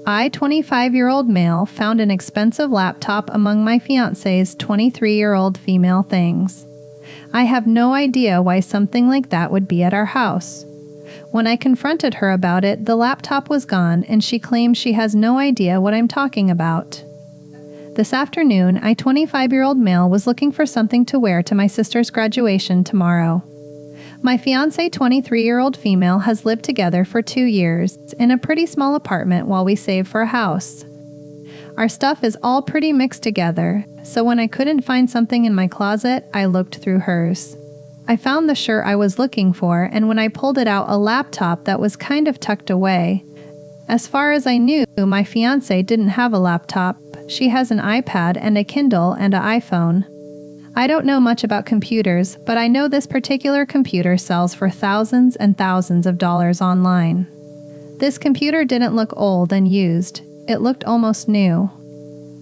I, 25-year-old male, found an expensive laptop among my fiance's 23-year-old female things. I have no idea why something like that would be at our house. When I confronted her about it, the laptop was gone and she claims she has no idea what I'm talking about. This afternoon, I, 25-year-old male, was looking for something to wear to my sister's graduation tomorrow. My fiancé, 23-year-old female, has lived together for 2 years in a pretty small apartment while we save for a house. Our stuff is all pretty mixed together, so when I couldn't find something in my closet, I looked through hers. I found the shirt I was looking for, and when I pulled it out, a laptop that was kind of tucked away. As far as I knew, my fiancé didn't have a laptop. She has an iPad and a Kindle and an iPhone. I don't know much about computers, but I know this particular computer sells for thousands and thousands of dollars online. This computer didn't look old and used. It looked almost new.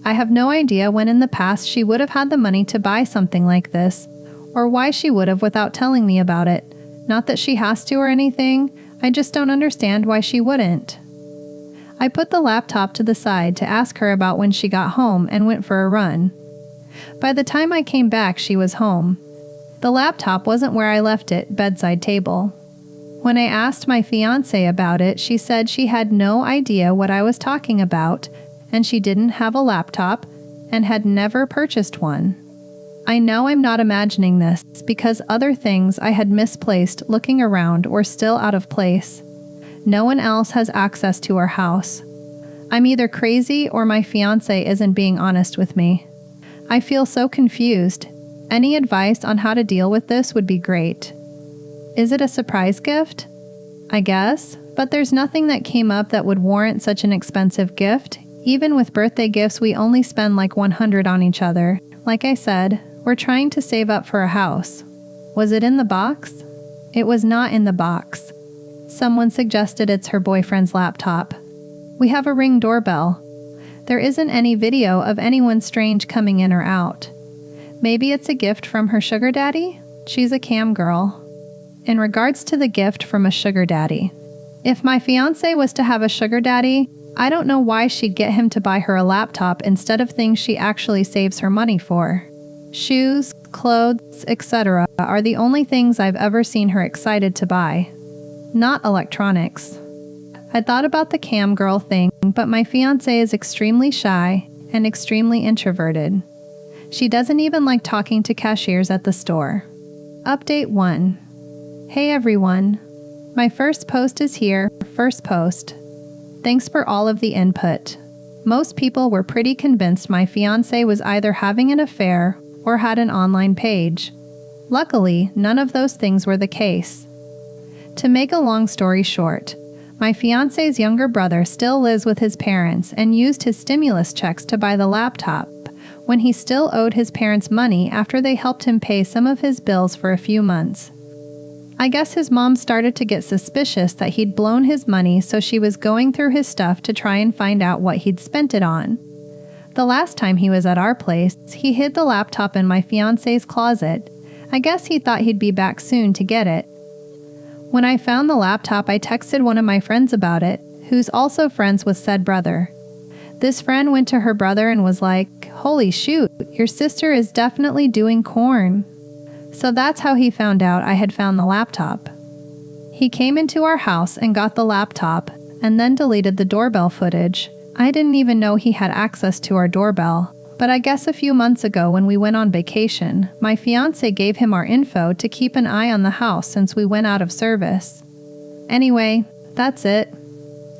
I have no idea when in the past she would have had the money to buy something like this, or why she would have without telling me about it. Not that she has to or anything, I just don't understand why she wouldn't. I put the laptop to the side to ask her about when she got home and went for a run. By the time I came back, she was home. The laptop wasn't where I left it, bedside table. When I asked my fiancé about it, she said she had no idea what I was talking about, and she didn't have a laptop and had never purchased one. I know I'm not imagining this because other things I had misplaced looking around were still out of place. No one else has access to our house. I'm either crazy or my fiancé isn't being honest with me. I feel so confused. Any advice on how to deal with this would be great. Is it a surprise gift? I guess, but there's nothing that came up that would warrant such an expensive gift. Even with birthday gifts, we only spend like $100 on each other. Like I said, we're trying to save up for a house. Was it in the box? It was not in the box. Someone suggested it's her boyfriend's laptop. We have a Ring doorbell. There isn't any video of anyone strange coming in or out. Maybe it's a gift from her sugar daddy? She's a cam girl. In regards to the gift from a sugar daddy, if my fiancé was to have a sugar daddy, I don't know why she'd get him to buy her a laptop instead of things she actually saves her money for. Shoes, clothes, etc. are the only things I've ever seen her excited to buy. Not electronics. I thought about the cam girl thing, but my fiancé is extremely shy and extremely introverted. She doesn't even like talking to cashiers at the store. Update 1. Hey everyone. My first post is here, first post. Thanks for all of the input. Most people were pretty convinced my fiancé was either having an affair or had an online page. Luckily, none of those things were the case. To make a long story short, my fiancé's younger brother still lives with his parents and used his stimulus checks to buy the laptop when he still owed his parents money after they helped him pay some of his bills for a few months. I guess his mom started to get suspicious that he'd blown his money, so she was going through his stuff to try and find out what he'd spent it on. The last time he was at our place, he hid the laptop in my fiancé's closet. I guess he thought he'd be back soon to get it. When I found the laptop, I texted one of my friends about it, who's also friends with said brother. This friend went to her brother and was like, "Holy shoot, your sister is definitely doing corn." So that's how he found out I had found the laptop. He came into our house and got the laptop, and then deleted the doorbell footage. I didn't even know he had access to our doorbell, but I guess a few months ago when we went on vacation, my fiancé gave him our info to keep an eye on the house since we went out of service. Anyway, that's it.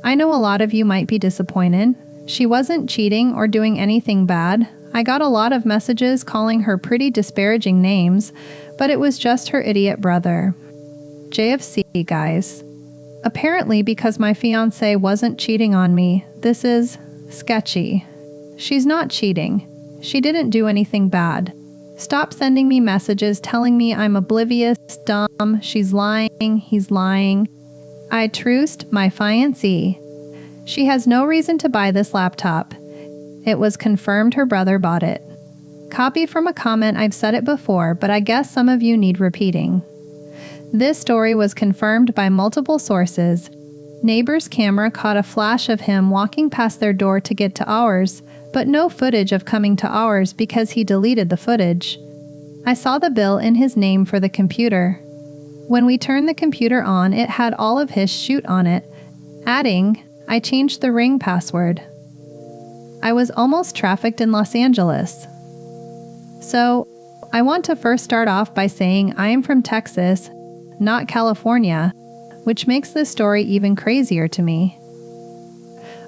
I know a lot of you might be disappointed. She wasn't cheating or doing anything bad. I got a lot of messages calling her pretty disparaging names, but it was just her idiot brother. JFC, guys. Apparently, because my fiancé wasn't cheating on me, this is sketchy. She's not cheating. She didn't do anything bad. Stop sending me messages telling me I'm oblivious, dumb, she's lying, he's lying. I trust my fiancé. She has no reason to buy this laptop. It was confirmed her brother bought it. Copy from a comment. I've said it before, but I guess some of you need repeating. This story was confirmed by multiple sources. Neighbor's camera caught a flash of him walking past their door to get to ours, but no footage of coming to ours because he deleted the footage. I saw the bill in his name for the computer. When we turned the computer on, it had all of his shoot on it, adding, "I changed the ring password." I was almost trafficked in Los Angeles. So, I want to first start off by saying I am from Texas, not California, which makes this story even crazier to me.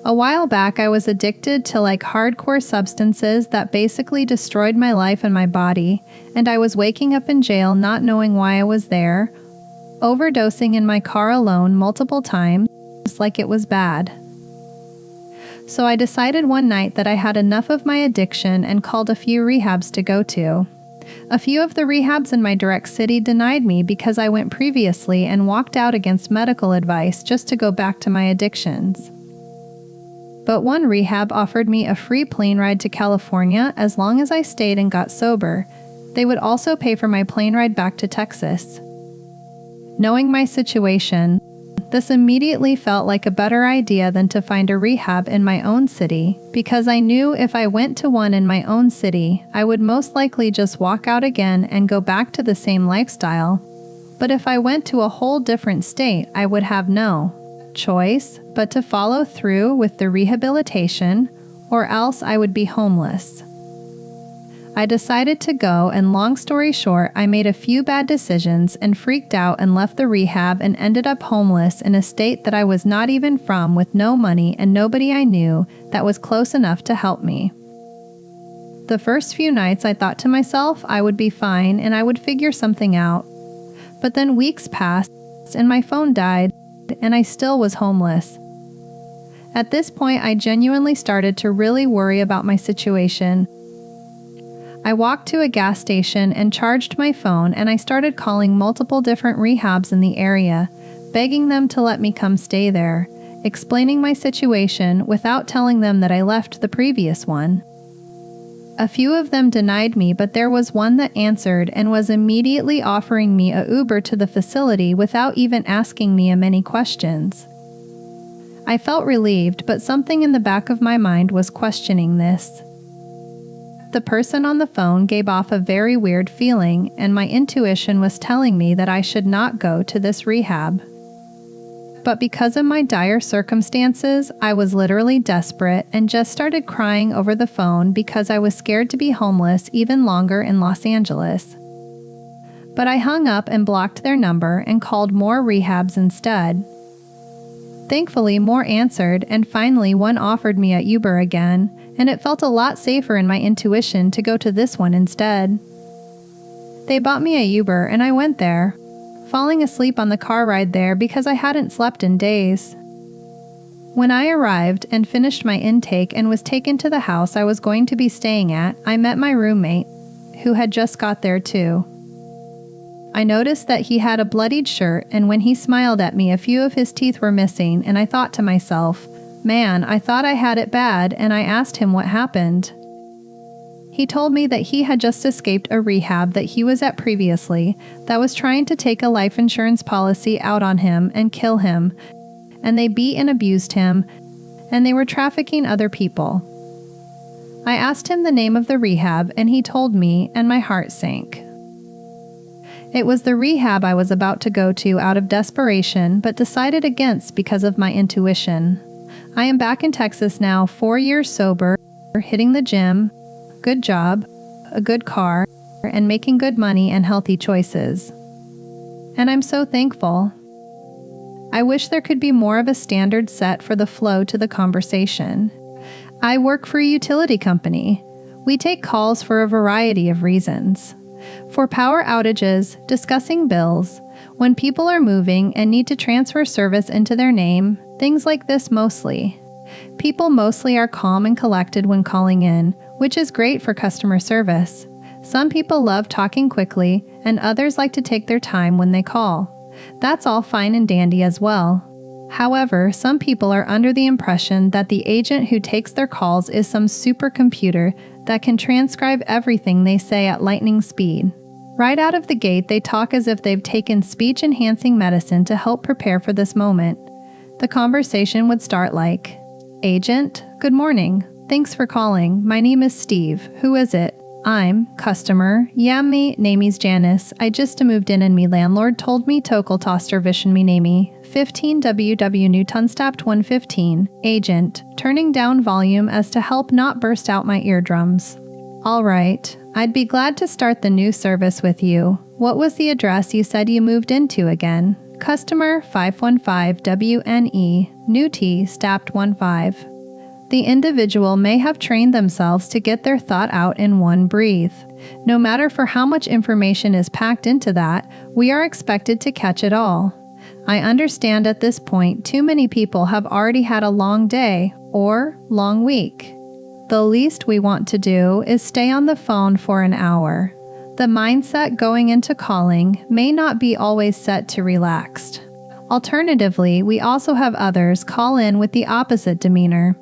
A while back, I was addicted to hardcore substances that basically destroyed my life and my body, and I was waking up in jail not knowing why I was there, overdosing in my car alone multiple times, like it was bad. So I decided one night that I had enough of my addiction and called a few rehabs to go to. A few of the rehabs in my direct city denied me because I went previously and walked out against medical advice just to go back to my addictions. But one rehab offered me a free plane ride to California as long as I stayed and got sober. They would also pay for my plane ride back to Texas. Knowing my situation, this immediately felt like a better idea than to find a rehab in my own city, because I knew if I went to one in my own city, I would most likely just walk out again and go back to the same lifestyle. But if I went to a whole different state, I would have no choice but to follow through with the rehabilitation, or else I would be homeless. I decided to go, and long story short, I made a few bad decisions and freaked out and left the rehab and ended up homeless in a state that I was not even from, with no money and nobody I knew that was close enough to help me. The first few nights I thought to myself I would be fine and I would figure something out. But then weeks passed and my phone died and I still was homeless. At this point, I genuinely started to really worry about my situation. I walked to a gas station and charged my phone, and I started calling multiple different rehabs in the area, begging them to let me come stay there, explaining my situation without telling them that I left the previous one. A few of them denied me, but there was one that answered and was immediately offering me a Uber to the facility without even asking me many questions. I felt relieved, but something in the back of my mind was questioning this. The person on the phone gave off a very weird feeling, and my intuition was telling me that I should not go to this rehab. But because of my dire circumstances, I was literally desperate and just started crying over the phone because I was scared to be homeless even longer in Los Angeles. But I hung up and blocked their number and called more rehabs instead. Thankfully, more answered, and finally one offered me a Uber again, and it felt a lot safer in my intuition to go to this one instead. They bought me a Uber and I went there, falling asleep on the car ride there because I hadn't slept in days. When I arrived and finished my intake and was taken to the house I was going to be staying at, I met my roommate, who had just got there too. I noticed that he had a bloodied shirt, and when he smiled at me, a few of his teeth were missing, and I thought to myself, man, I thought I had it bad, and I asked him what happened. He told me that he had just escaped a rehab that he was at previously that was trying to take a life insurance policy out on him and kill him, and they beat and abused him, and they were trafficking other people. I asked him the name of the rehab, and he told me, and my heart sank. It was the rehab I was about to go to out of desperation, but decided against because of my intuition. I am back in Texas now, 4 years sober, hitting the gym, good job, a good car, and making good money and healthy choices. And I'm so thankful. I wish there could be more of a standard set for the flow to the conversation. I work for a utility company. We take calls for a variety of reasons. For power outages, discussing bills, when people are moving and need to transfer service into their name, things like this mostly. People mostly are calm and collected when calling in, which is great for customer service. Some people love talking quickly, and others like to take their time when they call. That's all fine and dandy as well. However, some people are under the impression that the agent who takes their calls is some supercomputer that can transcribe everything they say at lightning speed. Right out of the gate, they talk as if they've taken speech-enhancing medicine to help prepare for this moment. The conversation would start like, "Agent, good morning. Thanks for calling. My name is Steve. Who is it? I'm customer. Yeah, me name's Janice. I just moved in and me landlord told me Tokel Toster Vision me namey. 15 WW Newton Stapt 115. Agent, turning down volume as to help not burst out my eardrums. All right. I'd be glad to start the new service with you. What was the address you said you moved into again? Customer 515 WNE, New T, Stapt 15. The individual may have trained themselves to get their thought out in one breath. No matter for how much information is packed into that, we are expected to catch it all. I understand at this point too many people have already had a long day or long week. The least we want to do is stay on the phone for an hour. The mindset going into calling may not be always set to relaxed. Alternatively, we also have others call in with the opposite demeanor.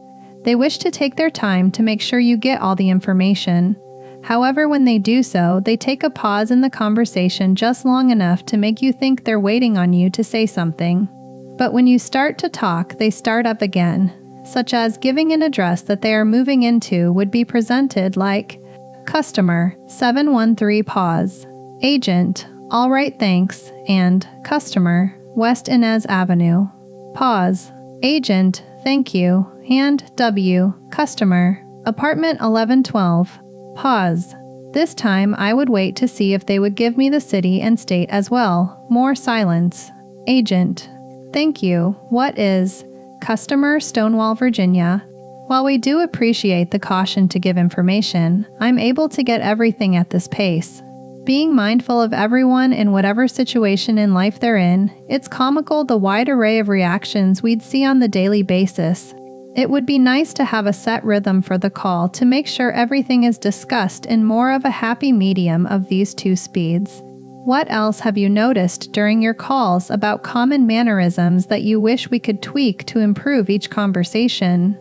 They wish to take their time to make sure you get all the information. However, when they do so, they take a pause in the conversation just long enough to make you think they're waiting on you to say something. But when you start to talk, they start up again, such as giving an address that they are moving into would be presented like, Customer, 713 pause. Agent, all right thanks, and Customer, West Inez Avenue. Pause. Agent, thank you, and W, Customer, Apartment 1112. Pause. This time I would wait to see if they would give me the city and state as well. More silence. Agent, thank you. What is Customer, Stonewall, Virginia? While we do appreciate the caution to give information, I'm able to get everything at this pace. Being mindful of everyone in whatever situation in life they're in, it's comical the wide array of reactions we'd see on the daily basis. It would be nice to have a set rhythm for the call to make sure everything is discussed in more of a happy medium of these two speeds. What else have you noticed during your calls about common mannerisms that you wish we could tweak to improve each conversation?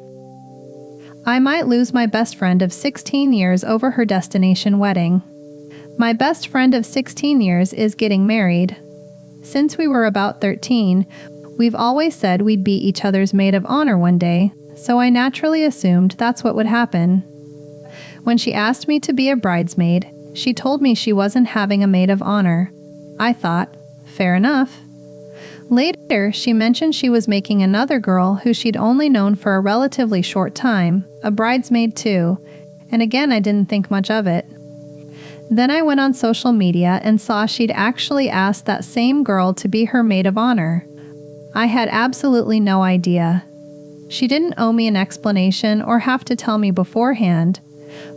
I might lose my best friend of 16 years over her destination wedding. My best friend of 16 years is getting married. Since we were about 13, we've always said we'd be each other's maid of honor one day, so I naturally assumed that's what would happen. When she asked me to be a bridesmaid, she told me she wasn't having a maid of honor. I thought, fair enough. Later, she mentioned she was making another girl who she'd only known for a relatively short time, a bridesmaid too, and again I didn't think much of it. Then I went on social media and saw she'd actually asked that same girl to be her maid of honor. I had absolutely no idea. She didn't owe me an explanation or have to tell me beforehand,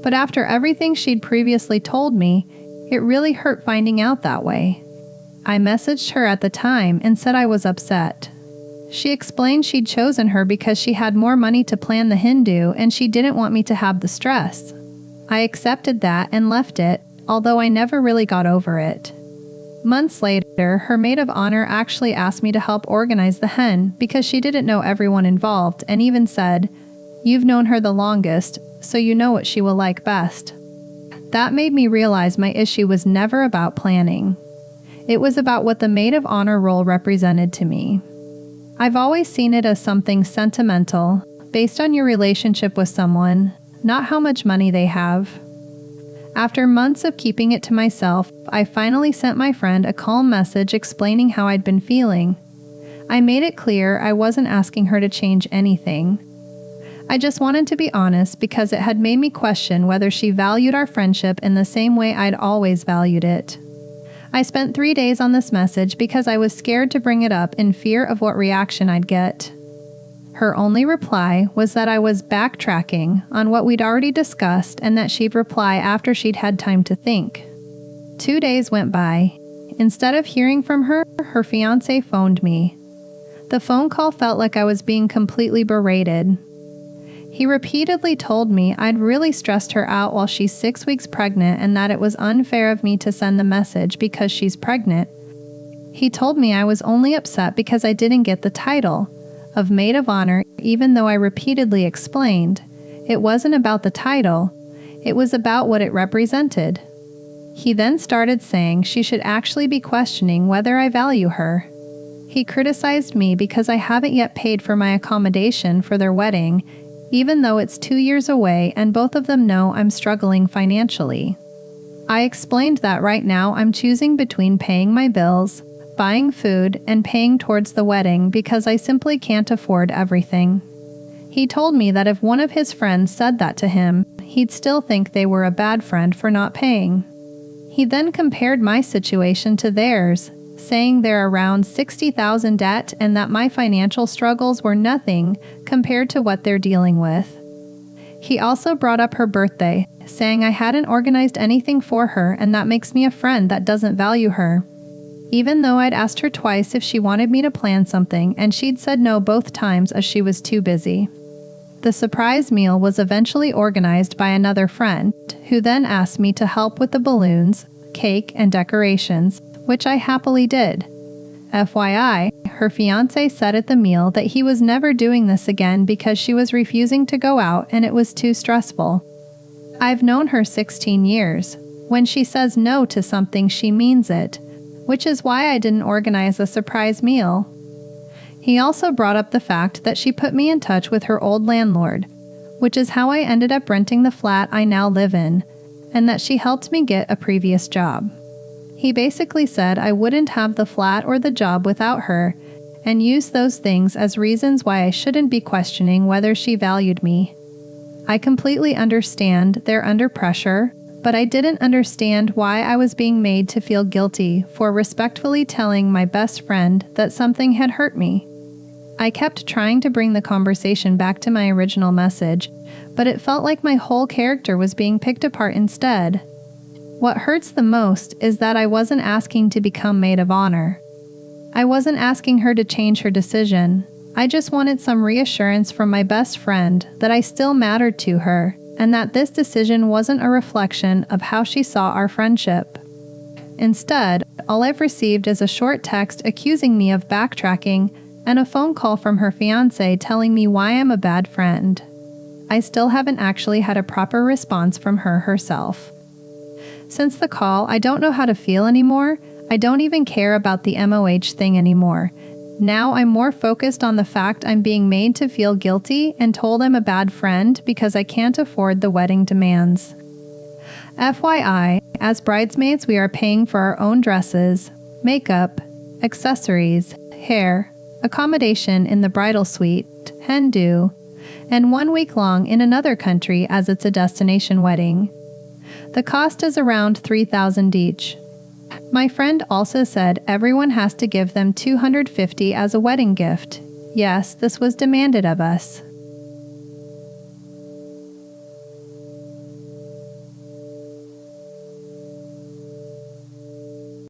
but after everything she'd previously told me, it really hurt finding out that way. I messaged her at the time and said I was upset. She explained she'd chosen her because she had more money to plan the Hindu and she didn't want me to have the stress. I accepted that and left it, although I never really got over it. Months later, her maid of honor actually asked me to help organize the hen because she didn't know everyone involved and even said, "You've known her the longest, so you know what she will like best." That made me realize my issue was never about planning. It was about what the maid of honor role represented to me. I've always seen it as something sentimental, based on your relationship with someone, not how much money they have. After months of keeping it to myself, I finally sent my friend a calm message explaining how I'd been feeling. I made it clear I wasn't asking her to change anything. I just wanted to be honest because it had made me question whether she valued our friendship in the same way I'd always valued it. I spent 3 days on this message because I was scared to bring it up in fear of what reaction I'd get. Her only reply was that I was backtracking on what we'd already discussed and that she'd reply after she'd had time to think. 2 days went by. Instead of hearing from her, her fiancé phoned me. The phone call felt like I was being completely berated. He repeatedly told me I'd really stressed her out while she's 6 weeks pregnant and that it was unfair of me to send the message because she's pregnant. He told me I was only upset because I didn't get the title of maid of honor, even though I repeatedly explained it wasn't about the title, it was about what it represented. He then started saying she should actually be questioning whether I value her. He criticized me because I haven't yet paid for my accommodation for their wedding, even though it's 2 years away and both of them know I'm struggling financially. I explained that right now I'm choosing between paying my bills, buying food, and paying towards the wedding because I simply can't afford everything. He told me that if one of his friends said that to him, he'd still think they were a bad friend for not paying. He then compared my situation to theirs, saying they're around $60,000 debt and that my financial struggles were nothing compared to what they're dealing with. He also brought up her birthday, saying I hadn't organized anything for her and that makes me a friend that doesn't value her. Even though I'd asked her twice if she wanted me to plan something and she'd said no both times as she was too busy. The surprise meal was eventually organized by another friend, who then asked me to help with the balloons, cake, and decorations, which I happily did. FYI, her fiancé said at the meal that he was never doing this again because she was refusing to go out and it was too stressful. I've known her 16 years. When she says no to something, she means it, which is why I didn't organize a surprise meal. He also brought up the fact that she put me in touch with her old landlord, which is how I ended up renting the flat I now live in, and that she helped me get a previous job. He basically said I wouldn't have the flat or the job without her, and used those things as reasons why I shouldn't be questioning whether she valued me. I completely understand they're under pressure, but I didn't understand why I was being made to feel guilty for respectfully telling my best friend that something had hurt me. I kept trying to bring the conversation back to my original message, but it felt like my whole character was being picked apart instead. What hurts the most is that I wasn't asking to become maid of honor. I wasn't asking her to change her decision. I just wanted some reassurance from my best friend that I still mattered to her, and that this decision wasn't a reflection of how she saw our friendship. Instead, all I've received is a short text accusing me of backtracking and a phone call from her fiancé telling me why I'm a bad friend. I still haven't actually had a proper response from her herself. Since the call, I don't know how to feel anymore. I don't even care about the MOH thing anymore. Now I'm more focused on the fact I'm being made to feel guilty and told I'm a bad friend because I can't afford the wedding demands. FYI, as bridesmaids we are paying for our own dresses, makeup, accessories, hair, accommodation in the bridal suite, hen do, and 1 week long in another country as it's a destination wedding. The cost is around $3,000 each. My friend also said everyone has to give them $250 as a wedding gift. Yes, this was demanded of us.